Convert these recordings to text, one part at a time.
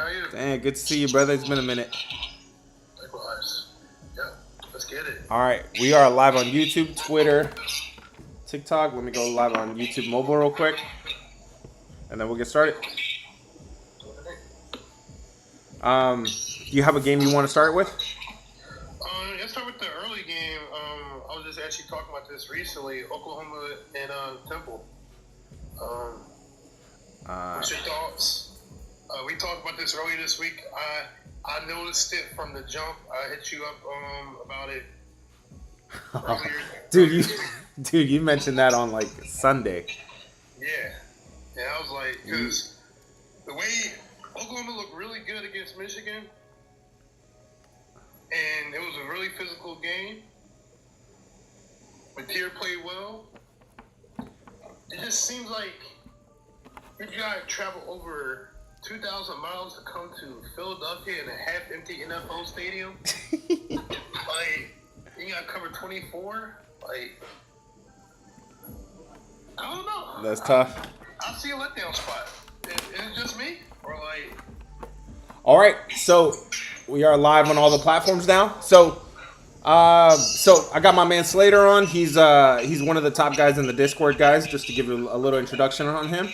How are you? Dang, good to see you, brother. It's been a minute. Likewise. Yeah, let's get it. All right, we are live on YouTube, Twitter, TikTok. Let me go live on YouTube mobile real quick, and then we'll get started. Do you have a game you want to start with? Let's start with the early game. I was just actually talking about this recently. Oklahoma and Temple. What's your thoughts? We talked about this earlier this week. I noticed it from the jump. I hit you up about it earlier. Dude, you mentioned that on like Sunday. Yeah, I was like, because the way Oklahoma looked really good against Michigan, and it was a really physical game. Mateer played well. It just seems like you gotta travel over 2,000 miles to come to Philadelphia in a half-empty NFL stadium. Like, you gotta cover 24. Like, I don't know. That's tough. I see a letdown spot. Is it just me, or like? All right, so we are live on all the platforms now. So I got my man Slater on. He's one of the top guys in the Discord, guys. Just to give you a little introduction on him.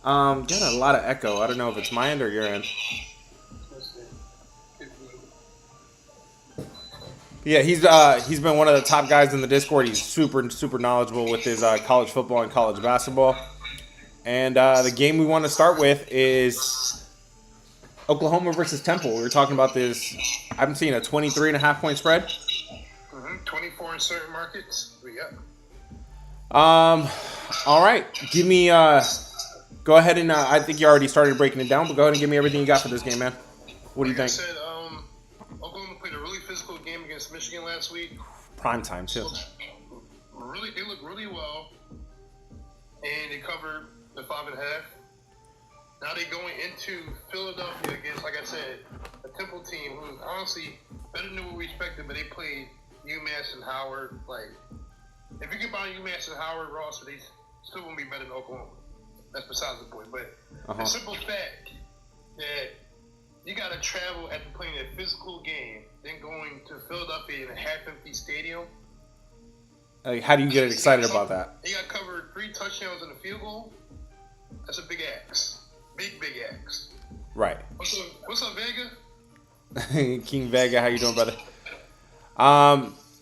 Got a lot of echo. I don't know if it's my end or your end. Yeah, he's been one of the top guys in the Discord. He's super knowledgeable with his college football and college basketball. And the game we want to start with is Oklahoma versus Temple. We were talking about this. I'm seeing a 23.5 point spread. 24 in certain markets. Yeah. All right. Give me. Go ahead and I think you already started breaking it down, but go ahead and give me everything you got for this game, man. What do you think? I said, Oklahoma played a really physical game against Michigan last week. Prime time too. They looked really well, and they covered the 5.5. Now they're going into Philadelphia against, like I said, a Temple team who's honestly better than what we expected, but they played UMass and Howard. Like, if you combine UMass and Howard roster, they still won't be better than Oklahoma. That's besides the point. But the simple fact that you got to travel after playing a physical game, then going to Philadelphia in a half-empty stadium. Like, how do you get excited about that? They got covered 3 touchdowns and a field goal. That's a big axe. Big axe. Right. What's up, Vega? King Vega, how you doing, brother?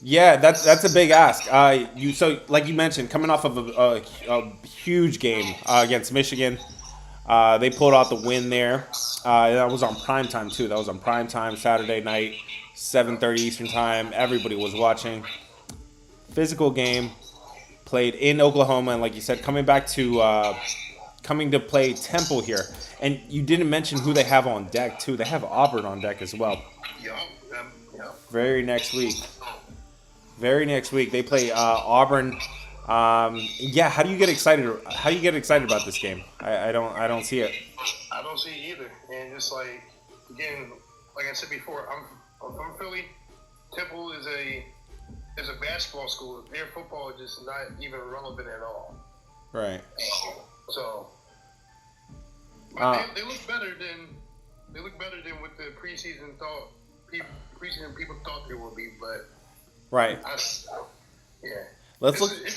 Yeah, that's a big ask. So like you mentioned, coming off of a huge game against Michigan, they pulled out the win there. That was on primetime too. That was on primetime Saturday night, 7:30 Eastern time. Everybody was watching. Physical game, played in Oklahoma, and like you said, coming to play Temple here. And you didn't mention who they have on deck too. They have Auburn on deck as well. Yup. Very next week they play Auburn. Yeah, how do you get excited? How do you get excited about this game? I don't see it. I don't see it either. And just like, again, like I said before, I'm from Philly. Temple is a basketball school. Their football is just not even relevant at all. Right. So they look better than what the preseason people thought they would be, but right. It's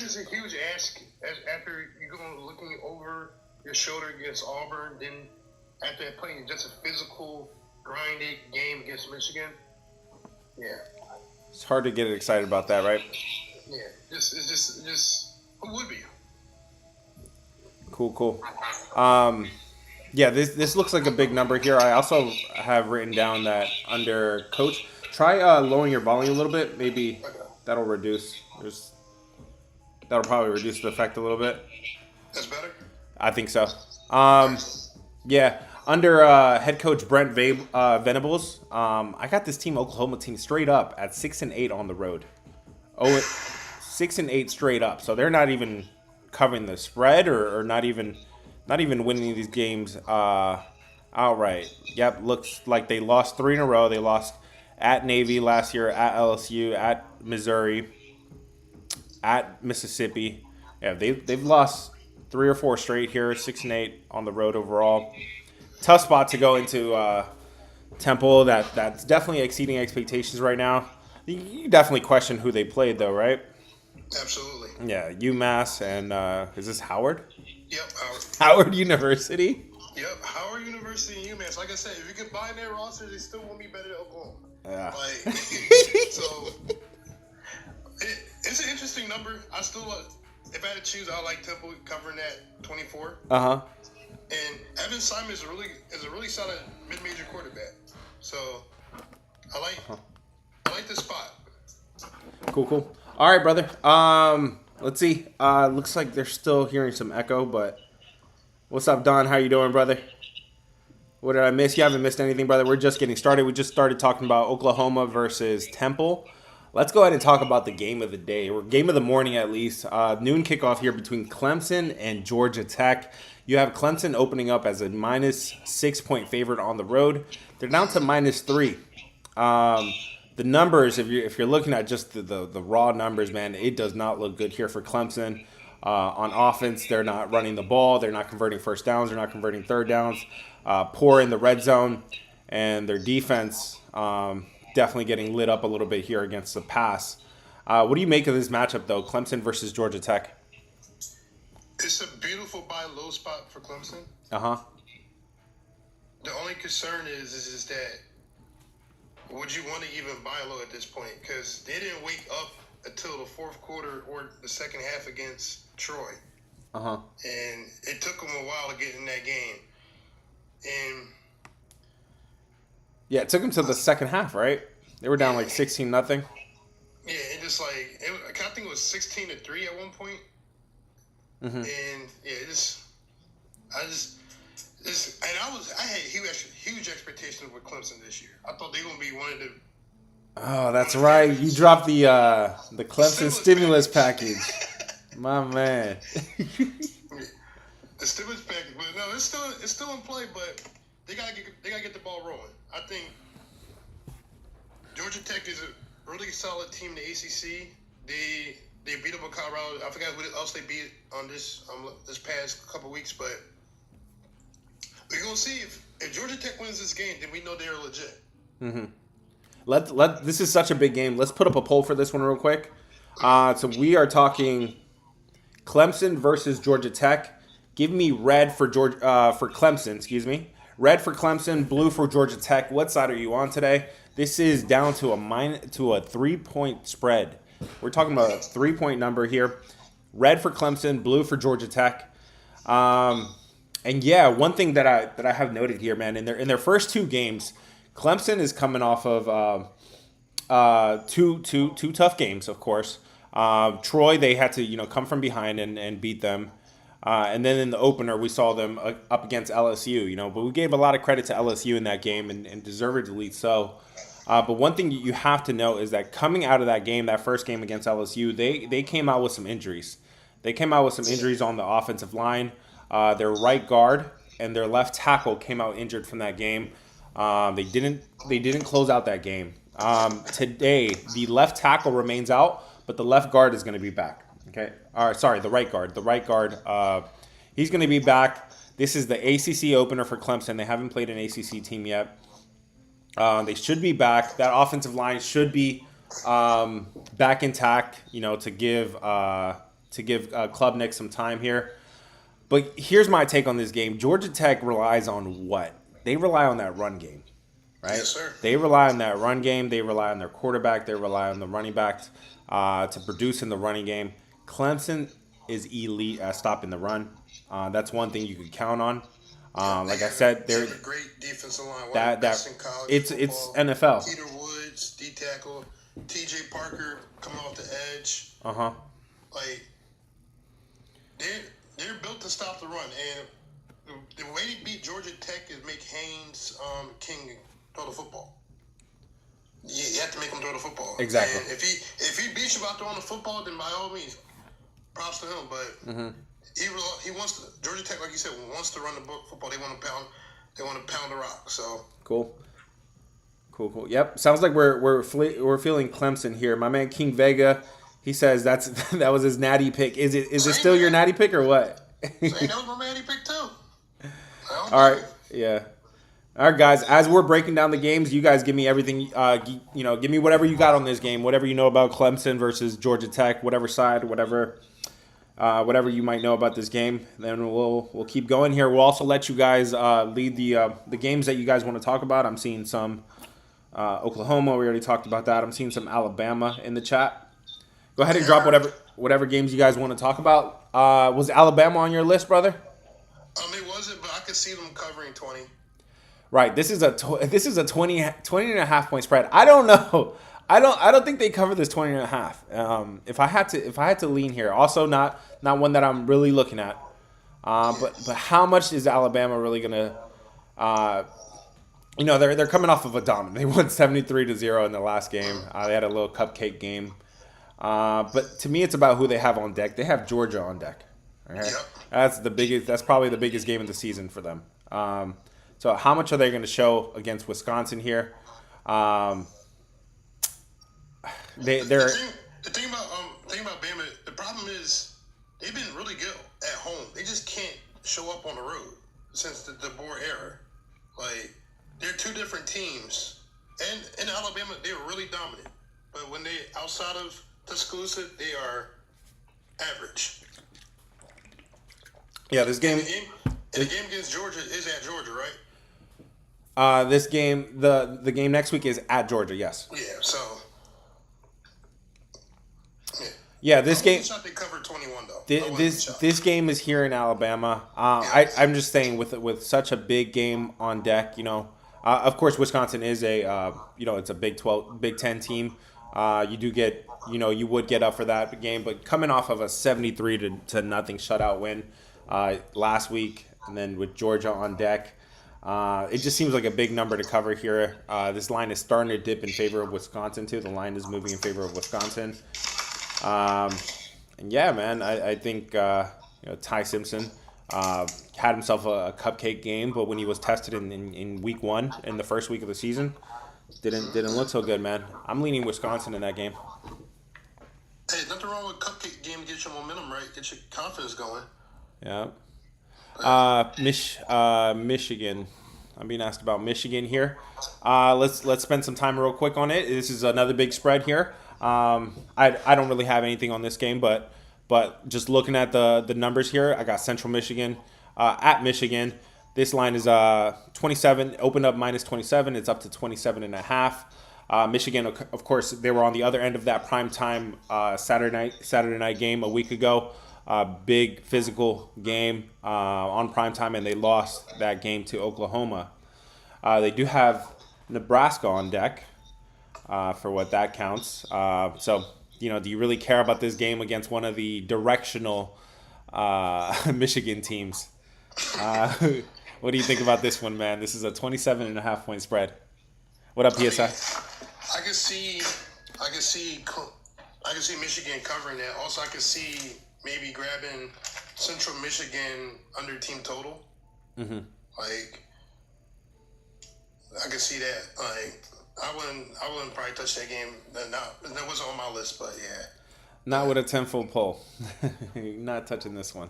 just a huge ask after you go looking over your shoulder against Auburn, then after playing just a physical, grinded game against Michigan. Yeah. It's hard to get excited about that, right? Yeah. It's just who would be? Cool. Yeah, this looks like a big number here. I also have written down that under coach, try lowering your volume a little bit. Maybe that'll reduce. That'll probably reduce the effect a little bit. That's better? I think so. Yeah, under head coach Brent Venables, I got this Oklahoma team straight up at 6-8 on the road. 6-8 straight up. So they're not even covering the spread or not even winning these games outright. Yep, looks like they lost 3 in a row. They lost at Navy last year, at LSU, at Missouri, at Mississippi. Yeah, they've lost 3 or 4 straight here, 6-8 on the road overall. tough spot to go into Temple. That's definitely exceeding expectations right now. You definitely question who they played, though, right? Absolutely. Yeah, UMass and is this Howard? Yep. Howard University. Yep. Howard University and UMass. Like I said, if you combine their rosters, they still won't be better than Oklahoma. Yeah. Like, so it's an interesting number. I still, if I had to choose, I like Temple covering that 24. Uh-huh. And Evan Simon is a really solid mid-major quarterback. So I like this spot. Cool. All right, brother. Let's see. Looks like they're still hearing some echo, but what's up, Don? How you doing, brother? What did I miss? You haven't missed anything, brother. We're just getting started. We just started talking about Oklahoma versus Temple. Let's go ahead and talk about the game of the day, or game of the morning at least. Noon kickoff here between Clemson and Georgia Tech. You have Clemson opening up as a -6-point favorite on the road. They're down to -3. The numbers, if you're looking at just the raw numbers, man, it does not look good here for Clemson. On offense, they're not running the ball. They're not converting first downs. They're not converting third downs. Poor in the red zone. And their defense definitely getting lit up a little bit here against the pass. What do you make of this matchup, though, Clemson versus Georgia Tech? It's a beautiful buy low spot for Clemson. Uh-huh. The only concern is that would you want to even buy low at this point? Because they didn't wake up until the fourth quarter or the second half against Troy. Uh-huh. And it took them a while to get in that game. And yeah, it took them to the second half, right? They were down like 16-0. Yeah, it just like I think it was 16-3 at one point. Mm-hmm. And yeah, I had huge expectations with Clemson this year. I thought they were gonna be one of the. Oh, that's right. You dropped the Clemson stimulus package. My man. The stimulus package, but no, it's still in play. But they gotta get the ball rolling. I think Georgia Tech is a really solid team in the ACC. They beat up on Colorado. I forgot who else they beat on this past couple weeks, but we're gonna see if Georgia Tech wins this game, then we know they're legit. Mm-hmm. This is such a big game. Let's put up a poll for this one real quick. So we are talking Clemson versus Georgia Tech. Give me red for Clemson. Excuse me. Red for Clemson, blue for Georgia Tech. What side are you on today? This is down to a 3-point spread. We're talking about a 3-point number here. Red for Clemson, blue for Georgia Tech. And yeah, one thing that I have noted here, man, in their first two games, Clemson is coming off of two tough games, of course. Troy, they had to come from behind and beat them. And then in the opener, we saw them up against LSU, but we gave a lot of credit to LSU in that game and deservedly so. But one thing you have to know is that coming out of that game, that first game against LSU, they came out with some injuries. They came out with some injuries on the offensive line. Their right guard and their left tackle came out injured from that game. They didn't close out that game. Today, the left tackle remains out, but the left guard is going to be back. Okay. Sorry, the right guard. The right guard, he's going to be back. This is the ACC opener for Clemson. They haven't played an ACC team yet. They should be back. That offensive line should be back intact, to give Klubnik some time here. But here's my take on this game. Georgia Tech relies on what? They rely on that run game, right? Yes, sir. They rely on that run game. They rely on their quarterback. They rely on the running backs to produce in the running game. Clemson is elite at stopping the run. That's one thing you can count on. Like I said, they're a great defensive line. It's NFL. Peter Woods, D tackle, T.J. Parker coming off the edge. Like they're built to stop the run, and the way they beat Georgia Tech is make Haynes King throw the football. You have to make him throw the football. Exactly. And if he beats you out throwing the football, then by all means, props to him. But he wants to. Georgia Tech, like you said, wants to run the football. They want to pound the rock. So cool. Yep. Sounds like we're feeling Clemson here. My man King Vega, he says that was his natty pick. Is it still your natty pick or what? That was my natty pick too. All right. Yeah. All right, guys. As we're breaking down the games, you guys give me everything. Give me whatever you got on this game, whatever you know about Clemson versus Georgia Tech, whatever side, whatever you might know about this game. Then we'll keep going here. We'll also let you guys lead the games that you guys want to talk about. I'm seeing some Oklahoma. We already talked about that. I'm seeing some Alabama in the chat. Go ahead and drop whatever games you guys want to talk about. Was Alabama on your list, brother? It wasn't, but I could see them covering 20. Right. This is a 20 and a half point spread. I don't know. I don't think they cover this 20 and a half. If I had to lean here, also not one that I'm really looking at. But how much is Alabama really gonna? They're coming off of a dominant. They won 73-0 in the last game. They had a little cupcake game. But to me, it's about who they have on deck. They have Georgia on deck. Okay? Yep. That's probably the biggest game of the season for them. So how much are they going to show against Wisconsin here? The thing about Bama, the problem is they've been really good at home. They just can't show up on the road since the DeBoer era. Like, they're two different teams. And in Alabama, they were really dominant. But when they outside of Tuscaloosa, they are average. Yeah, this game. The game against Georgia is at Georgia, right? This game, the game next week is at Georgia. Yes. Yeah. So. Yeah, this game. I they covered 21 though. This game is here in Alabama. I'm just saying with such a big game on deck, of course Wisconsin is it's a Big 10 team. You would get up for that game, but coming off of a 73 to nothing shutout win last week, and then with Georgia on deck, it just seems like a big number to cover here. This line is starting to dip in favor of Wisconsin too. The line is moving in favor of Wisconsin. And yeah, man, I think Ty Simpson had himself a cupcake game, but when he was tested in week 1, in the first week of the season, didn't look so good, man. I'm leaning Wisconsin in that game. Hey, nothing wrong with cupcake game. Get your momentum right. Get your confidence going. Yeah. Michigan. I'm being asked about Michigan here. Let's spend some time real quick on it. This is another big spread here. I don't really have anything on this game, but just looking at the numbers here, I got Central Michigan at Michigan. This line is 27, opened up minus 27. It's up to 27.5. Michigan, of course, they were on the other end of that primetime Saturday night game a week ago. Big physical game on primetime, and they lost that game to Oklahoma. They do have Nebraska on deck for what that counts. So, do you really care about this game against one of the directional Michigan teams? What do you think about this one, man? This is a 27.5 point spread. What up, PSI? I can see Michigan covering that. Also, I can see maybe grabbing Central Michigan under team total. Mm-hmm. Like, I can see that. Like, I wouldn't probably touch that game. That wasn't on my list, but yeah. Not with a 10-foot pole. Not touching this one.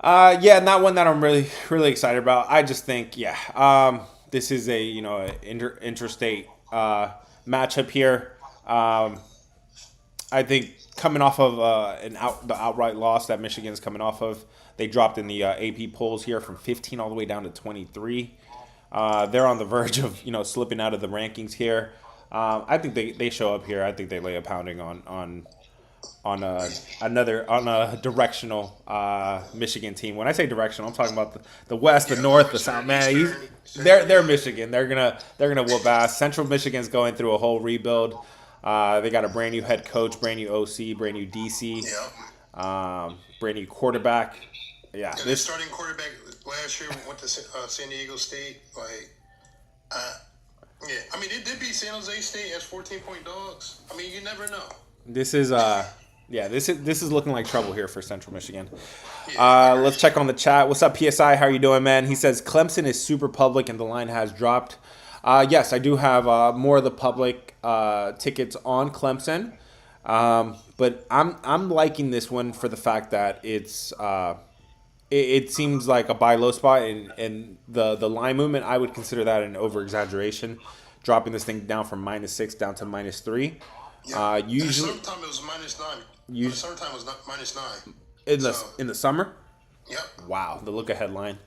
Yeah. Not one that I'm really, really excited about. I just think, this is a interstate matchup here. I think coming off of the outright loss that Michigan's coming off of, they dropped in the AP polls here from 15 all the way down to 23. They're on the verge of slipping out of the rankings here. I think they show up here. I think they lay a pounding on a directional Michigan team. When I say directional, I'm talking about the West, the North, the South. Man, they're Michigan. They're gonna whoop ass. Central Michigan's going through a whole rebuild. They got a brand new head coach, brand new OC, brand new DC, brand new quarterback. Yeah, their starting quarterback last year went to San Diego State. I mean, they did beat San Jose State as 14-point dogs. I mean, you never know. This is this is looking like trouble here for Central Michigan. Let's check on the chat. What's up, PSI? How are you doing, man? He says Clemson is super public and the line has dropped. Yes, I do have more of the public tickets on Clemson, but I'm liking this one for the fact that it's it seems like a buy low spot, and the line movement, I would consider that an over exaggeration, dropping this thing down from -6 down to -3. Yeah. In the Usually, summertime, it was -9. In the us- summertime, it was not -9. in So, the summer. yep. Wow, the look ahead line.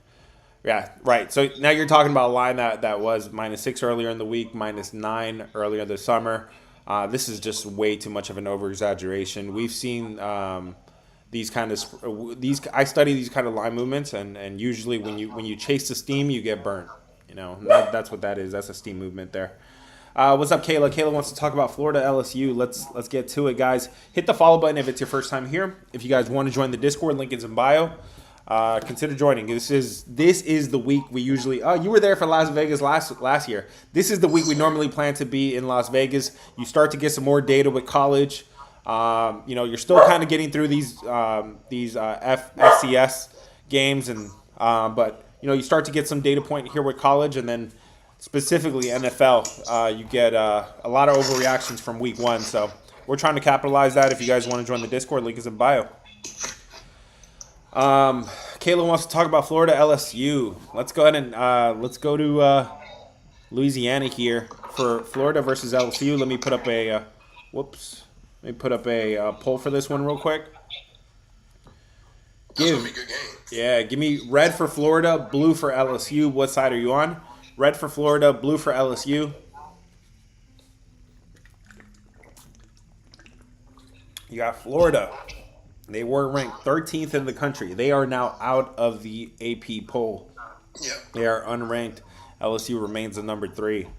Yeah, right. So now you're talking about a line that was -6 earlier in the week, -9 earlier this summer. This is just way too much of an over exaggeration. We've seen these kind of these. I study these kind of line movements, and usually when you chase the steam, you get burnt. You know, that's what that is. That's a steam movement there. What's up, Kayla? Kayla wants to talk about Florida LSU. Let's get to it, guys. Hit the follow button if it's your first time here. If you guys want to join the Discord, link is in bio. Consider joining. This is the week we usually. Oh, you were there for Las Vegas last year. This is the week we normally plan to be in Las Vegas. You start to get some more data with college. You're still kind of getting through these FCS games, but you start to get some data point here with college, and then specifically NFL. You get a lot of overreactions from week one, so we're trying to capitalize that. If you guys want to join the Discord, link is in bio. Kayla wants to talk about Florida LSU. Let's go ahead and let's go to Louisiana here for Florida versus LSU. Let me put up a poll for this one real quick. That's going to be a good game. Yeah, give me red for Florida, blue for LSU. What side are you on? Red for Florida, blue for LSU. You got Florida. They were ranked 13th in the country. They are now out of the AP poll. Yeah. They are unranked. LSU remains the number 3.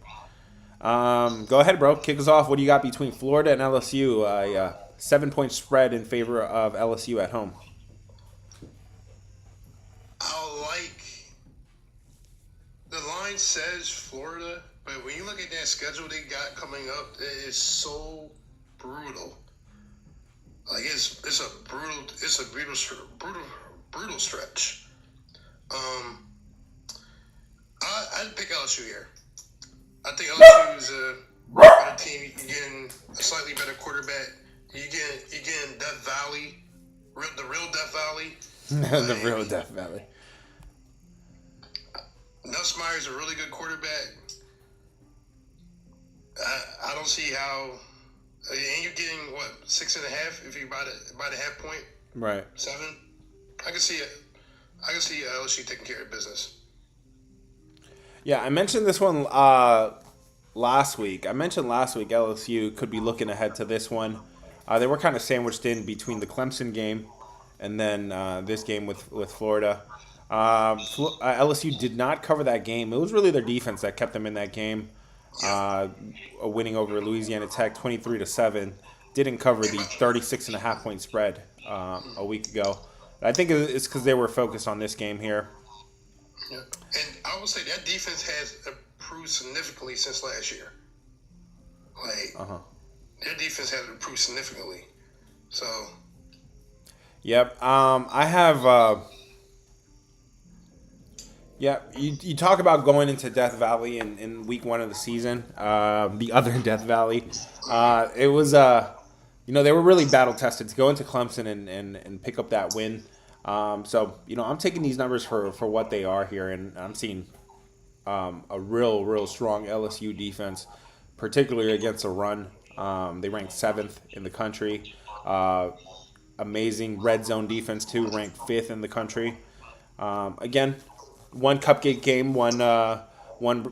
Go ahead, bro. Kick us off. What do you got between Florida and LSU? A 7-point spread in favor of LSU at home. The line says Florida, but when you look at that schedule they got coming up, it is so brutal. Like it's a brutal stretch. I'd pick LSU here. I think LSU is a better team. You're getting a slightly better quarterback. You're getting Death Valley, the real Death Valley. The real Death Valley. Nussmeier's a really good quarterback. I don't see how. And you're getting 6.5 if you buy the half point. Right. 7. I can see it. I can see LSU taking care of business. Yeah, I mentioned this one last week. I mentioned last week LSU could be looking ahead to this one. They were kind of sandwiched in between the Clemson game and then this game with Florida. LSU did not cover that game. It was really their defense that kept them in that game. Winning over Louisiana Tech 23-7. Didn't cover the 36.5 point spread a week ago. I think it's because they were focused on this game here. Yeah. And I would say that defense has improved significantly since last year. Their defense has improved significantly. So. Yep. I have. Yeah, you talk about going into Death Valley in week 1 of the season, the other Death Valley. It was, they were really battle tested to go into Clemson and pick up that win. So, I'm taking these numbers for what they are here, and I'm seeing a real strong LSU defense, particularly against a run. They ranked 7th in the country. Amazing red zone defense, too, ranked 5th in the country. Again, one cupcake game, one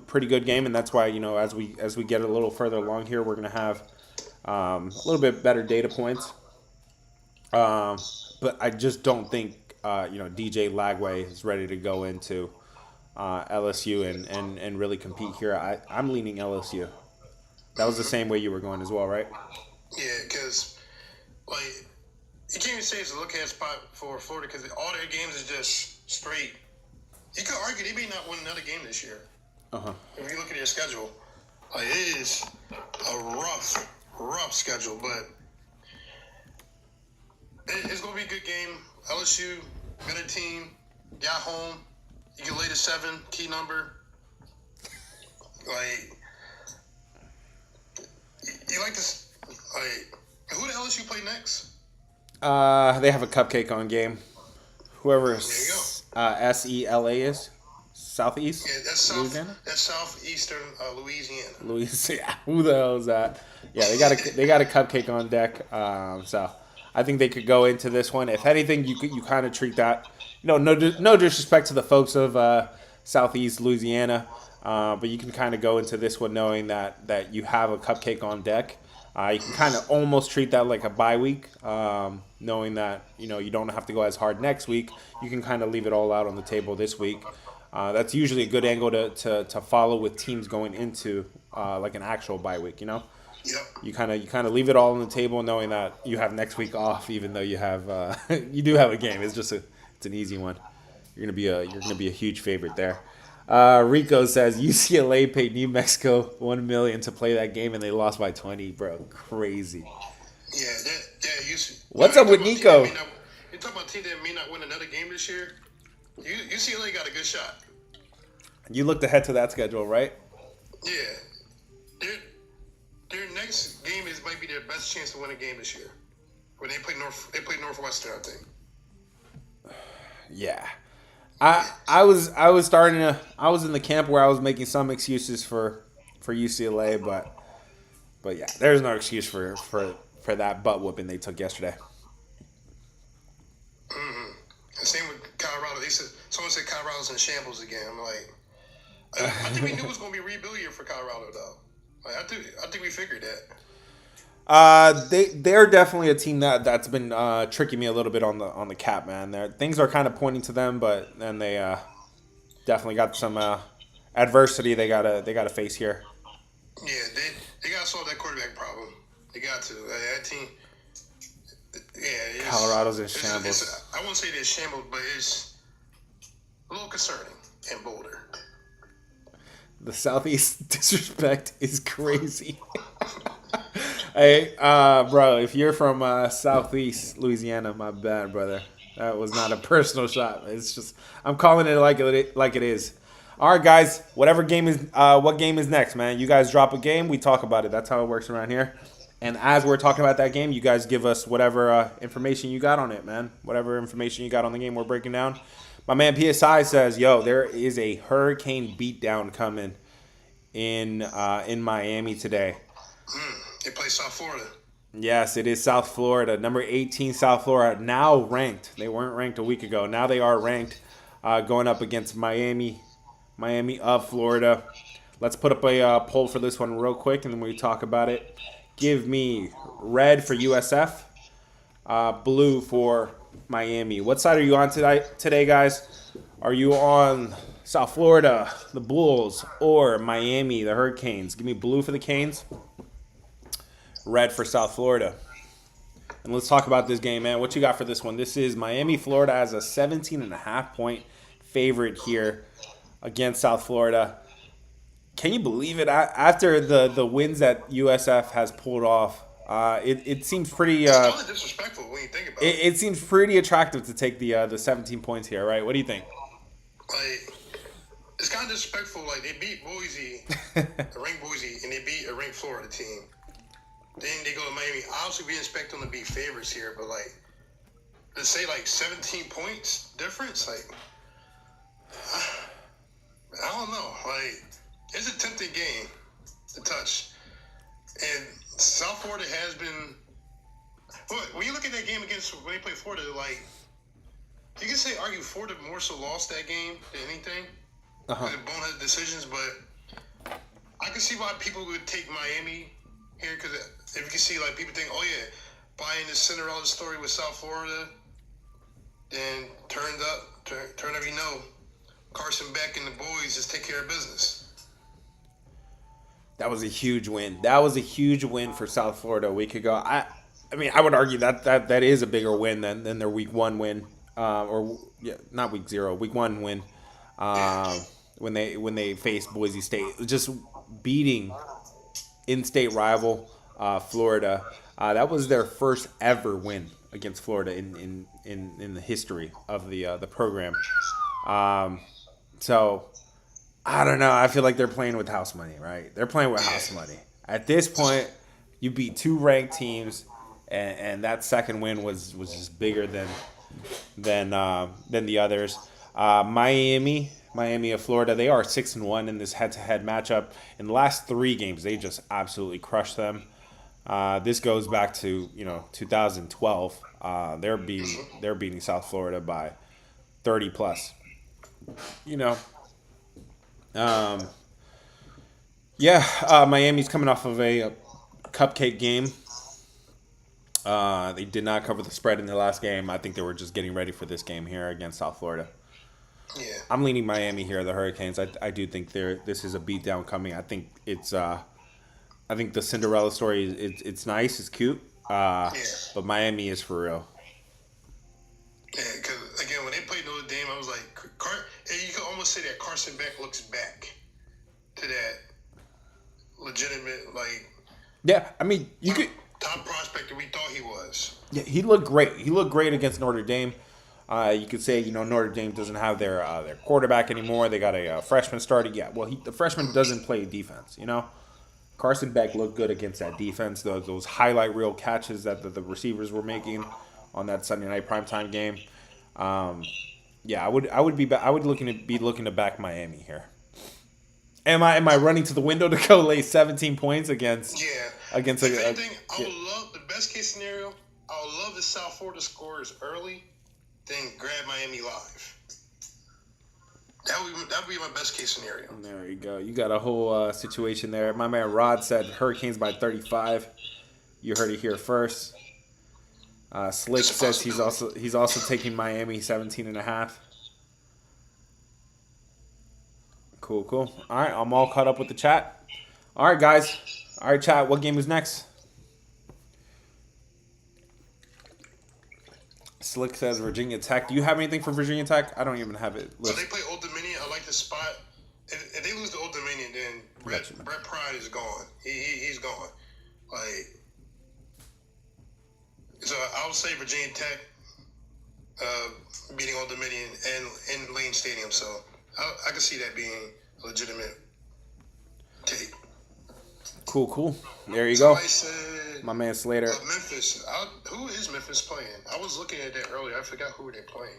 pretty good game, and that's why as we get a little further along here, we're gonna have a little bit better data points. But I just don't think DJ Lagway is ready to go into LSU and really compete here. I'm leaning LSU. That was the same way you were going as well, right? Yeah, because you can't even say it's a look-ahead spot for Florida because all their games is just straight. You could argue they may not win another game this year. If you look at their schedule, it is a rough schedule, but it's going to be a good game. LSU, better team, got home. You can lay the 7, key number. You like this? Who did LSU play next? They have a cupcake on game. Whoever There you go. SELA is Southeast Yeah, Louisiana. That's southeastern Louisiana. Louisiana. Who the hell is that? Yeah, they got a cupcake on deck. So I think they could go into this one. If anything, you kind of treat that. No disrespect to the folks of Southeast Louisiana, but you can kind of go into this one knowing that you have a cupcake on deck. You can kind of almost treat that like a bye week, knowing that you don't have to go as hard next week. You can kind of leave it all out on the table this week. That's usually a good angle to follow with teams going into like an actual bye week. Yep. You kind of leave it all on the table, knowing that you have next week off, even though you have you do have a game. It's just it's an easy one. You're gonna be a huge favorite there. Rico says UCLA paid New Mexico $1 million to play that game and they lost by 20, bro. Crazy. Yeah, What's up with Nico? You're talking about a team that may not win another game this year. UCLA got a good shot. You looked ahead to that schedule, right? Yeah. Their next game might be their best chance to win a game this year. When they play Northwestern, I think. Yeah. I was in the camp where I was making some excuses for UCLA, but yeah, there's no excuse for that butt whooping they took yesterday. Mm-hmm. The same with Colorado. Someone said Colorado's in shambles again. I'm like, I think we knew it was going to be a rebuild year for Colorado, though. Like, I think we figured that. They're definitely a team that's been tricking me a little bit on the cap, man. Things are kind of pointing to them, but then they definitely got some adversity they gotta face here. Yeah, they gotta solve that quarterback problem. They got to. That team. Yeah, Colorado's in shambles. I won't say they're shambles, but it's a little concerning in Boulder. The Southeast disrespect is crazy. Hey, bro, if you're from Southeast Louisiana, my bad, brother. That was not a personal shot. It's just I'm calling it like it is. All right, guys. What game is next, man? You guys drop a game, we talk about it. That's how it works around here. And as we're talking about that game, you guys give us whatever information you got on it, man. Whatever information you got on the game we're breaking down. My man PSI says, yo, there is a hurricane beatdown coming in Miami today. They play South Florida. Yes, it is South Florida. Number 18, South Florida, now ranked. They weren't ranked a week ago. Now they are ranked, going up against Miami of Florida. Let's put up a poll for this one real quick, and then we talk about it. Give me red for USF, blue for Miami. What side are you on today, guys? Are you on South Florida, the Bulls, or Miami, the Hurricanes? Give me blue for the Canes, red for South Florida. And let's talk about this game, man. What you got for this one? This is Miami, Florida as a 17.5-point favorite here against South Florida. Can you believe it? After the wins that USF has pulled off, it seems pretty. It's kind of disrespectful when you think about it. It seems pretty attractive to take the 17 points here, right? What do you think? Like, it's kind of disrespectful. Like, they beat Boise, a ranked Boise, and they beat a ranked Florida team. Then they go to Miami. Obviously, we expect them to be favorites here, but like, to say like 17 points difference, like, I don't know. Like, it's a tempting game to touch, and South Florida has been. When you look at that game when they play Florida, like, you can argue Florida more so lost that game than anything. The bonehead decisions, but I can see why people would take Miami here, because if you can see, like, people think, oh yeah, buying this Cinderella story with South Florida, then turn up, Carson Beck and the boys just take care of business. That was a huge win. That was a huge win for South Florida a week ago. I mean, I would argue that is a bigger win than their week 1 win, not week 0, week 1 win, when they faced Boise State, just beating in-state rival Florida. That was their first ever win against Florida in the history of the program. So I don't know. I feel like they're playing with house money, right? They're playing with house money. At this point, you beat 2 ranked teams, and that second win was just bigger than the others. Miami of Florida. They are 6-1 in this head-to-head matchup. In the last 3 games, they just absolutely crushed them. This goes back to 2012. They're beating South Florida by 30 plus. Miami's coming off of a cupcake game. They did not cover the spread in their last game. I think they were just getting ready for this game here against South Florida. Yeah. I'm leaning Miami here, the Hurricanes. I do think this is a beatdown coming. I think I think the Cinderella story it's nice, it's cute. But Miami is for real. Yeah, because again, when they played Notre Dame, I was like, you could almost say that Carson Beck looks back to that legitimate, Yeah, I mean, you could. Top prospect that we thought he was. Yeah, he looked great. He looked great against Notre Dame. You could say, Notre Dame doesn't have their quarterback anymore. They got a freshman starting. Yeah, well, the freshman doesn't play defense, Carson Beck looked good against that defense. Those highlight reel catches that the receivers were making on that Sunday night primetime game. I would be looking to back Miami here. Am I running to the window to go lay 17 points against? Yeah. Against if anything, I would love the best case scenario. I would love the South Florida scores early, then grab Miami live. That would be my best case scenario. There you go. You got a whole situation there. My man Rod said Hurricanes by 35. You heard it here first. Slick says he's also taking Miami 17.5. Cool. All right, I'm all caught up with the chat. All right, guys. All right, chat. What game is next? Slick says Virginia Tech. Do you have anything for Virginia Tech? I don't even have it listed. So they play Old Dominion. I like the spot. If they lose to Old Dominion, then Brett Pride is gone. He's gone. So I would say Virginia Tech beating Old Dominion and in Lane Stadium. So I can see that being a legitimate take. Cool. There you go. Said, my man Slater. Memphis. Who is Memphis playing? I was looking at that earlier. I forgot who they're playing.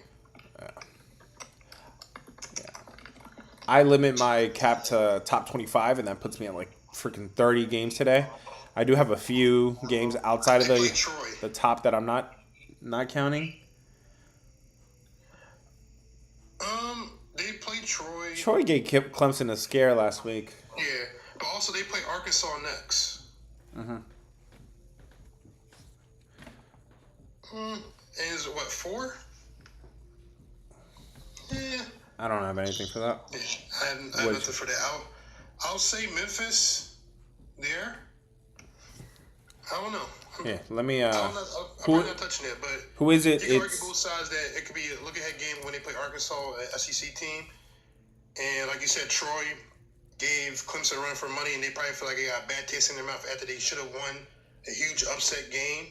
I limit my cap to top 25, and that puts me at freaking 30 games today. I do have a few games outside of the top that I'm not counting. They played Troy. Troy gave Clemson a scare last week. Yeah, but also they play Arkansas next. And is it 4? Yeah. I don't have anything for that. Yeah, I have nothing for that. I'll say Memphis there. I don't know. Yeah, let me. I'm probably not touching it, but who is it? You can argue both sides that it could be a look-ahead game when they play Arkansas, a SEC team, and like you said, Troy gave Clemson a run for money, and they probably feel like they got a bad taste in their mouth after they should have won a huge upset game.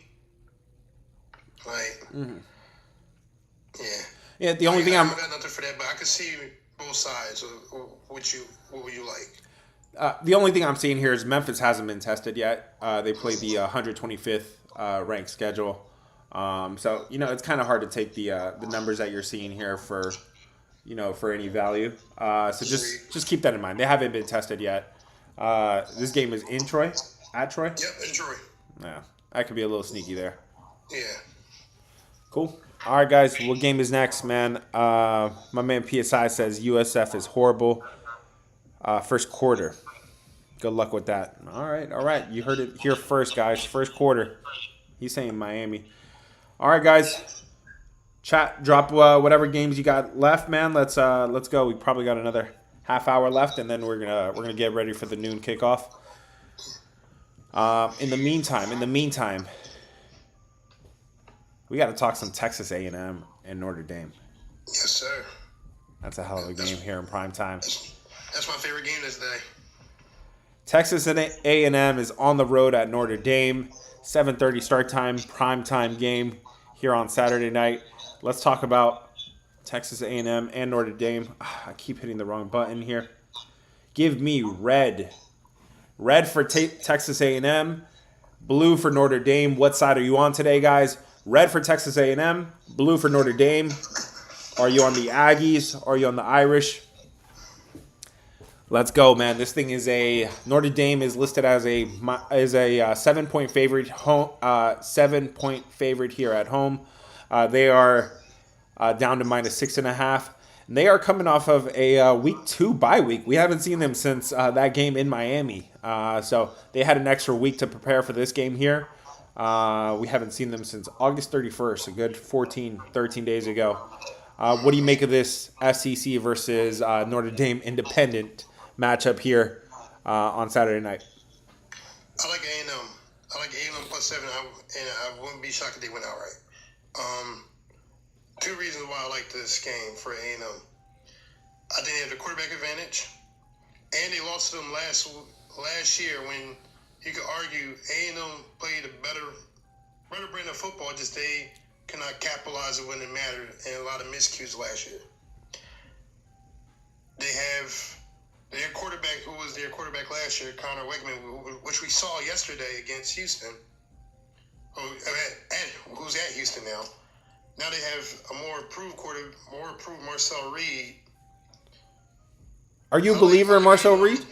Yeah. The only thing I got nothing for that, but I can see both sides. What would you like? The only thing I'm seeing here is Memphis hasn't been tested yet. They play the 125th ranked schedule, so it's kind of hard to take the numbers that you're seeing here for any value. So just keep that in mind. They haven't been tested yet. This game is in Troy, at Troy. Yep, in Troy. Yeah, that could be a little sneaky there. Yeah. Cool. All right, guys. What game is next, man? My man PSI says USF is horrible. First quarter. Good luck with that. All right. You heard it here first, guys. First quarter. He's saying Miami. All right, guys. Chat. Drop whatever games you got left, man. Let's go. We probably got another half hour left, and then we're gonna get ready for the noon kickoff. In the meantime, we got to talk some Texas A&M and Notre Dame. Yes, sir. That's a hell of a game here in prime time. That's my favorite game this day. Texas A&M is on the road at Notre Dame. 7:30 start time, prime time game here on Saturday night. Let's talk about Texas A&M and Notre Dame. I keep hitting the wrong button here. Give me red. Red for Texas A&M, blue for Notre Dame. What side are you on today, guys? Red for Texas A&M, blue for Notre Dame. Are you on the Aggies? Are you on the Irish? Let's go, man. This thing is Notre Dame is listed as a 7-point favorite home. 7-point favorite here at home. They are down to -6.5. And they are coming off of a week 2 bye week. We haven't seen them since that game in Miami. So they had an extra week to prepare for this game here. We haven't seen them since August 31st, a good 13 days ago. What do you make of this SEC versus Notre Dame Independent matchup here on Saturday night? I like A&M. I like A&M +7, and I wouldn't be shocked if they went outright. 2 reasons why I like this game for A&M. I think they have the quarterback advantage, and they lost to them last year when you could argue A&M played a better brand of football, just they cannot capitalize it when it mattered, and a lot of miscues last year. They have their quarterback, who was their quarterback last year, Connor Wegman, which we saw yesterday against Houston, who's at Houston now. Now they have a more approved Marcel Reed. Are you a believer in Marcel Reed?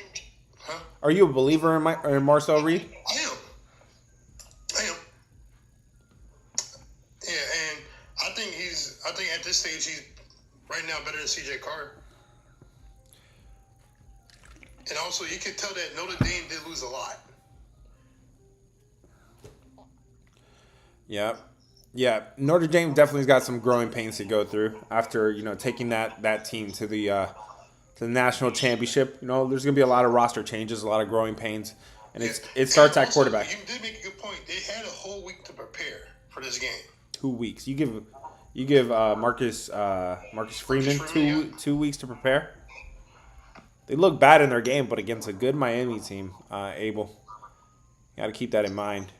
Huh? Are you a believer in Marcel Reed? I am. Yeah, and I think at this stage he's right now better than CJ Carr. And also, you can tell that Notre Dame did lose a lot. Yeah. Notre Dame definitely's got some growing pains to go through after taking that team to the national championship. There's gonna be a lot of roster changes, a lot of growing pains, and it starts at quarterback. You did make a good point. They had a whole week to prepare for this game. 2 weeks. You give Marcus Freeman two weeks to prepare. They look bad in their game, but against a good Miami team, Abel. You got to keep that in mind.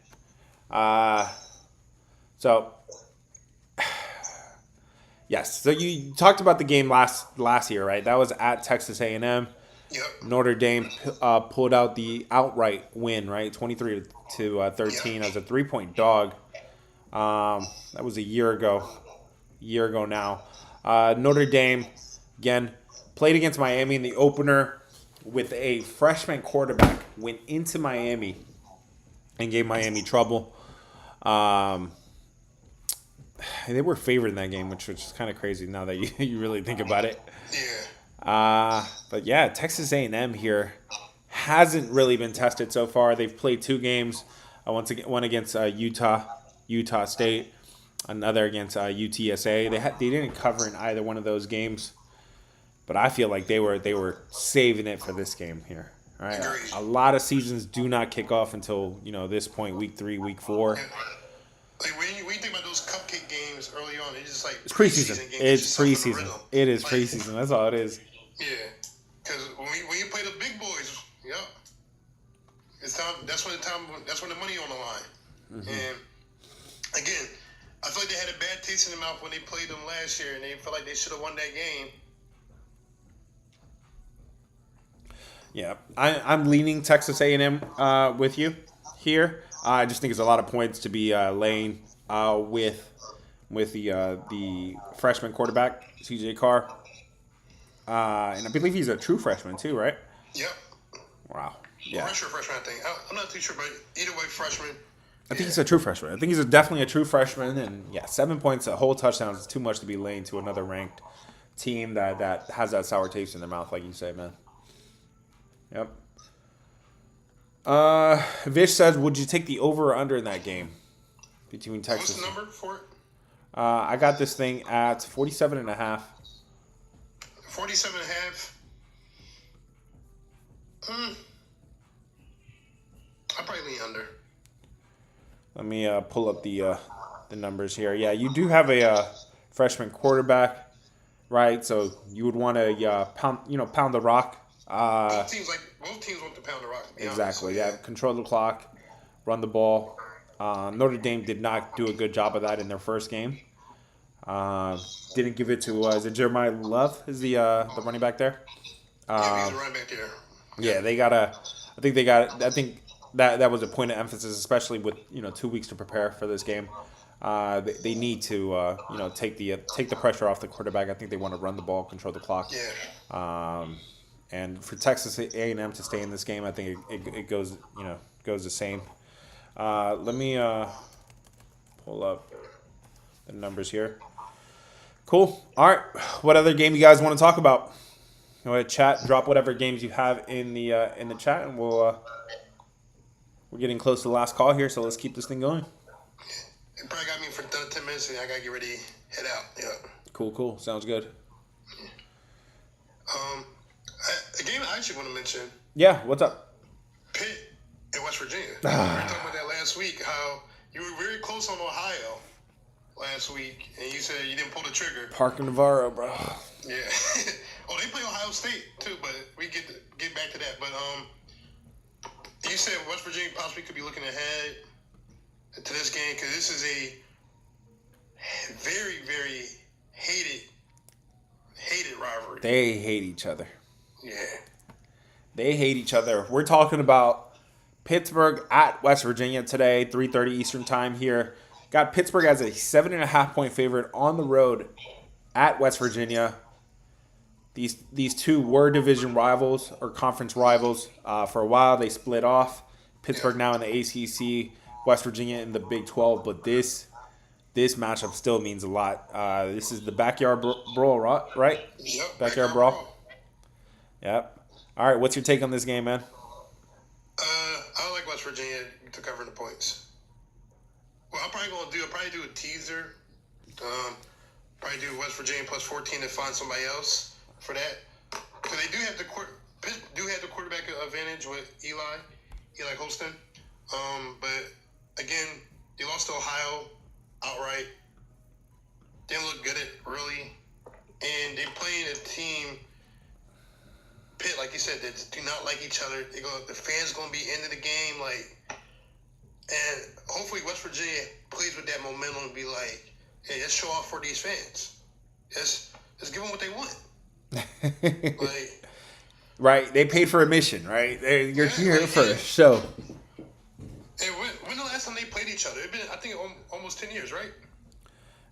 So, yes. So you talked about the game last year, right? That was at Texas A&M. Yep. Notre Dame pulled out the outright win, right? 23-13 as a 3-point dog. That was a year ago. Now. Notre Dame, again, played against Miami in the opener with a freshman quarterback, went into Miami and gave Miami trouble. They were favored in that game, which is kind of crazy now that you really think about it. Yeah. But yeah, Texas A&M here hasn't really been tested so far. They've played 2 games. One against Utah State, another against UTSA. They didn't cover in either one of those games, but I feel like they were saving it for this game here. All right, a lot of seasons do not kick off until this point, week 3, week 4. Like when you think about those cupcake games early on, it's just like it's preseason. It's preseason. It is preseason. That's all it is. Yeah, because when you play the big boys, it's time. That's when the money on the line. Mm-hmm. And again, I feel like they had a bad taste in their mouth when they played them last year, and they felt like they should have won that game. Yeah, I'm leaning Texas A&M with you here. I just think it's a lot of points to be laying with the freshman quarterback, CJ Carr. And I believe he's a true freshman too, right? Yep. Wow. Yeah. Freshman, I think. I'm not too sure, but either way, freshman. I think he's a true freshman. I think he's definitely a true freshman. And, 7 points, a whole touchdown is too much to be laying to another ranked team that has that sour taste in their mouth, like you say, man. Yep. Vish says, would you take the over or under in that game between Texas? What's the number for it? I got this thing at 47.5. 47.5. I'll probably lean under. Let me pull up the numbers here. Yeah, you do have a freshman quarterback, right? So you would want to pound the rock. Both teams want to pound the rock. Exactly. Yeah, control the clock, run the ball. Notre Dame did not do a good job of that in their first game. Didn't give it to is it Jeremiah Love? Is the running back there? Yeah, he's the running back there. Yeah, they gotta. I think that was a point of emphasis, especially with 2 weeks to prepare for this game. They need to take the pressure off the quarterback. I think they want to run the ball, control the clock. Yeah. And for Texas A&M to stay in this game, I think it goes the same. Let me pull up the numbers here. Cool. All right. What other game you guys want to talk about? Go ahead, chat. Drop whatever games you have in the chat, and we're getting close to the last call here, so let's keep this thing going. You probably got me for 10 minutes, and I gotta get ready, head out. Yeah. Cool. Sounds good. A game I actually want to mention. Yeah. What's up? Pitt in West Virginia. We were talking about that last week. How you were very close on Ohio last week, and you said you didn't pull the trigger. Parker Navarro, bro. Yeah. Oh, they play Ohio State too, but we get back to that. But you said West Virginia possibly could be looking ahead to this game because this is a very, very hated rivalry. They hate each other. Yeah. They hate each other. We're talking about Pittsburgh at West Virginia today, 3:30 Eastern time here. Got Pittsburgh as a 7.5-point favorite on the road at West Virginia. These two were division rivals or conference rivals. For a while, they split off. Pittsburgh now in the ACC, West Virginia in the Big 12. But this matchup still means a lot. This is the backyard brawl, right? Yep. Backyard brawl. Yep. All right, what's your take on this game, man? I like West Virginia to cover the points. Well, I'll probably do a teaser. Probably do West Virginia plus 14 to find somebody else for that. Because they do have the quarterback advantage with Eli Holston. But again, they lost to Ohio outright. Didn't look good at really, and they playing a team. Pitt, like you said, that do not like each other. The fans gonna be into the game, and hopefully West Virginia plays with that momentum and be like, hey, let's show off for these fans. Let's give them what they want. Right, they paid for admission, right? You're here for a show. Hey, when the last time they played each other? It's been, I think, almost 10 years, right?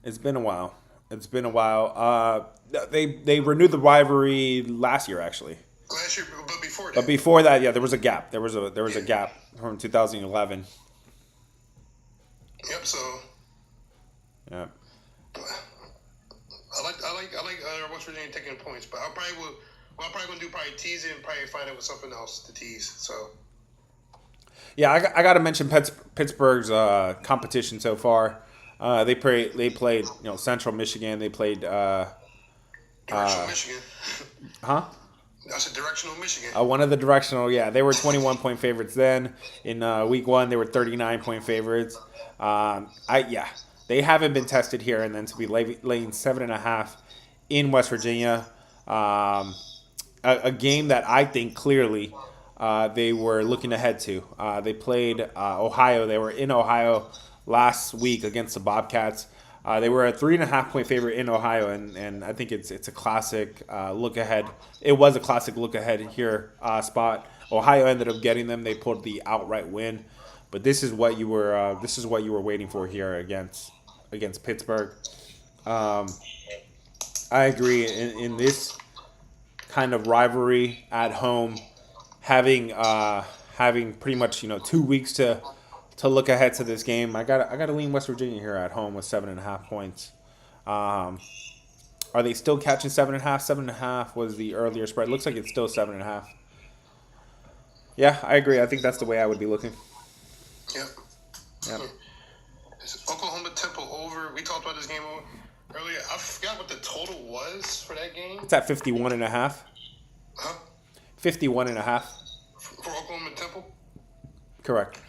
It's been a while. They renewed the rivalry last year, actually. Last year, but before that. But before that, yeah, there was a gap. There was a gap from 2011. Yep. So. Yeah. I like West Virginia taking points, but I'm probably gonna do tease it and probably find out with something else to tease. So. Yeah, I got to mention Pittsburgh's competition so far. They played Central Michigan. They played Directional Michigan. Huh? That's a Directional Michigan. One of the Directional, yeah. They were 21-point favorites then. In week 1, they were 39-point favorites. They haven't been tested here, and then to be laying 7.5 in West Virginia, a game that I think clearly they were looking ahead to. They played Ohio. They were in Ohio last week against the Bobcats. They were a 3.5-point favorite in Ohio, and I think it's a classic look ahead. It was a classic look ahead here spot. Ohio ended up getting them. They pulled the outright win, but this is what you were waiting for here against Pittsburgh. I agree in this kind of rivalry at home, having pretty much 2 weeks to look ahead to this game. I gotta lean West Virginia here at home with 7.5 points. Are they still catching 7.5? 7.5 was the earlier spread. Looks like it's still 7.5. Yeah, I agree. I think that's the way I would be looking. Yep. Is Oklahoma Temple over? We talked about this game earlier. I forgot what the total was for that game. It's at 51.5. Huh? 51.5. For Oklahoma Temple? Correct.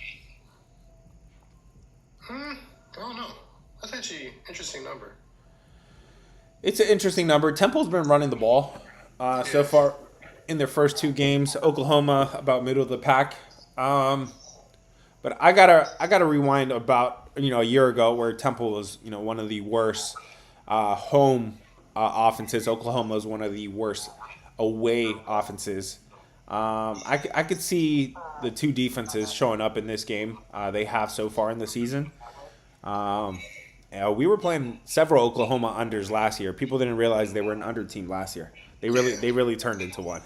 I don't know. That's actually an interesting number. It's an interesting number. Temple's been running the ball so far in their first 2 games. Oklahoma about middle of the pack. But I gotta rewind about a year ago where Temple was one of the worst home offenses. Oklahoma is one of the worst away offenses. I could see the 2 defenses showing up in this game. They have so far in the season. We were playing several Oklahoma unders last year. People didn't realize they were an under team last year. They really turned into one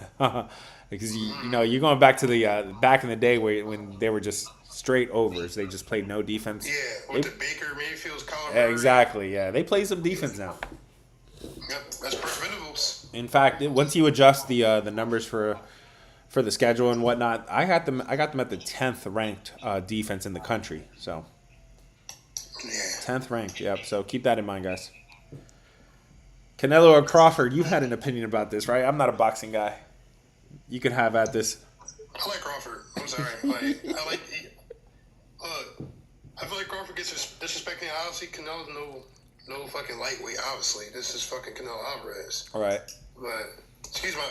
because you're going back to the back in the day when they were just straight overs. They just played no defense. Yeah, with the Baker Mayfield's column. Exactly. Yeah, they play some defense now. Yep, that's preventables. In fact, once you adjust the numbers for the schedule and whatnot, I got them at the 10th ranked defense in the country. So Yeah. 10th ranked. Yep. So keep that in mind, guys. Canelo or Crawford? You had an opinion about this, right? I'm not a boxing guy. You can have at this. I like Crawford. I'm sorry. Look, I feel like Crawford gets disrespecting. Obviously, Canelo's no fucking lightweight. Obviously, this is fucking Canelo Alvarez. All right. But excuse my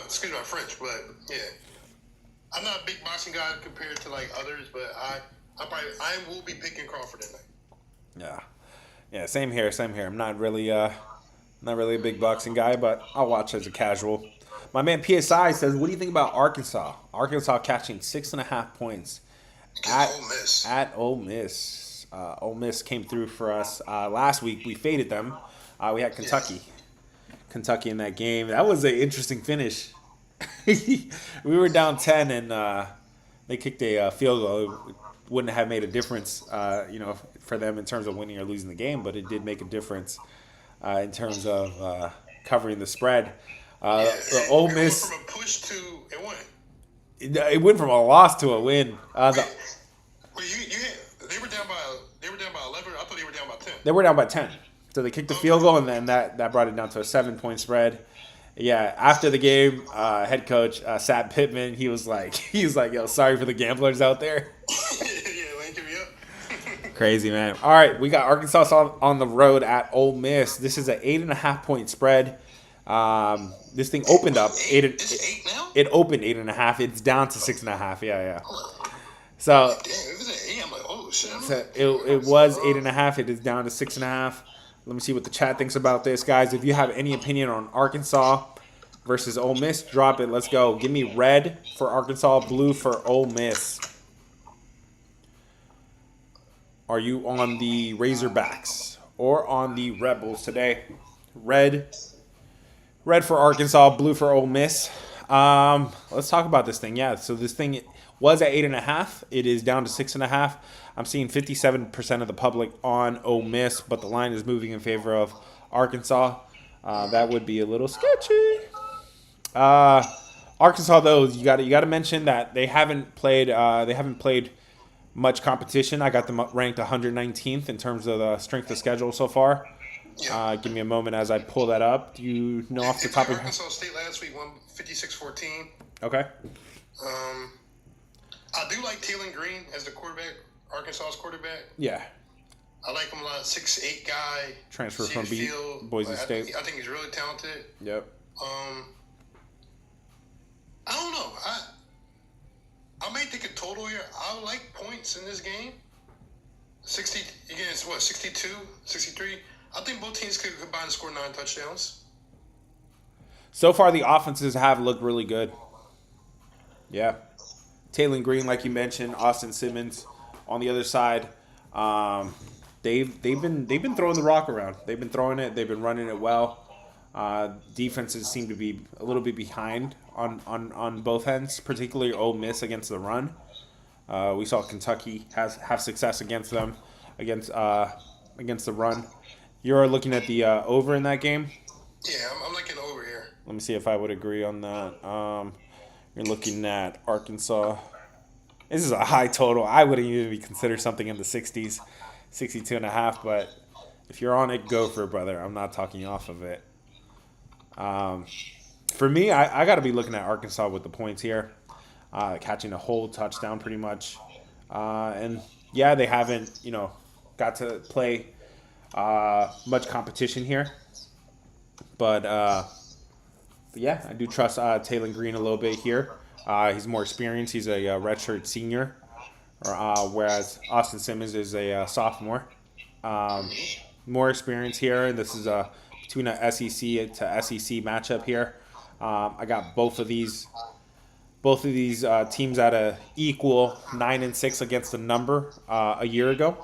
French, but yeah, I'm not a big boxing guy compared to like others. But I will be picking Crawford tonight. Yeah. Same here. I'm not really a big boxing guy, but I'll watch as a casual. My man PSI says, "What do you think about Arkansas? Arkansas catching 6.5 points at Ole Miss. Ole Miss came through for us last week. We faded them. We had Kentucky in that game. That was an interesting finish. We were down 10, and they kicked a field goal. It wouldn't have made a difference, for them in terms of winning or losing the game, but it did make a difference in terms of covering the spread. Ole Miss. It went from a push to a win. It went from a loss to a win. They were down by 11. I thought they were down by 10. They were down by 10. So they kicked the field goal, and then that brought it down to a 7-point spread. Yeah, after the game, head coach Sat Pittman, he was like, "Yo, sorry for the gamblers out there." Crazy, man. All right, we got Arkansas on the road at Ole Miss. This is an 8.5-point spread. This thing opened up It's 8 now. It opened 8.5. It's down to 6.5. Yeah. So Damn, if it's an 8, I'm like, oh shit. So it was 8.5. It is down to 6.5. Let me see what the chat thinks about this, guys. If you have any opinion on Arkansas versus Ole Miss, drop it. Let's go. Give me red for Arkansas, blue for Ole Miss. Are you on the Razorbacks or on the Rebels today? Red for Arkansas, blue for Ole Miss. Let's talk about this thing. Yeah, so this thing was at 8.5. It is down to 6.5. I'm seeing 57% of the public on Ole Miss, but the line is moving in favor of Arkansas. That would be a little sketchy. Arkansas, though, you got to mention that they haven't played much competition. I got them ranked 119th in terms of the strength of schedule so far. Yeah. Give me a moment as I pull that up. Do you know off the top of your head? Arkansas State last week won 56-14. Okay. I do like Taylor Green as the quarterback, Arkansas's quarterback. Yeah. I like him a lot. 6'8" guy. Transfer from Boise State. I think he's really talented. Yep. I don't know. I may take a total here. I like points in this game. 60 against what? 62, 63. I think both teams could combine to score 9 touchdowns. So far, the offenses have looked really good. Yeah. Taylor Green, like you mentioned, Austin Simmons on the other side. They've been throwing the rock around. They've been throwing it. They've been running it well. Defenses seem to be a little bit behind on both ends, particularly Ole Miss against the run. We saw Kentucky have success against them against the run. You're looking at the over in that game? Yeah, I'm looking over here. Let me see if I would agree on that. You're looking at Arkansas. This is a high total. I wouldn't even consider something in the 60s, 62.5. But if you're on it, go for it, brother. I'm not talking you off of it. For me, I got to be looking at Arkansas with the points here, catching a whole touchdown pretty much. And yeah, they haven't, got to play much competition here. But yeah, I do trust Taylor Green a little bit here. He's more experienced. He's a redshirt senior, whereas Austin Simmons is a sophomore. More experience here, and this is between a SEC to SEC matchup here. I got both of these teams at a equal 9-6 against the number a year ago.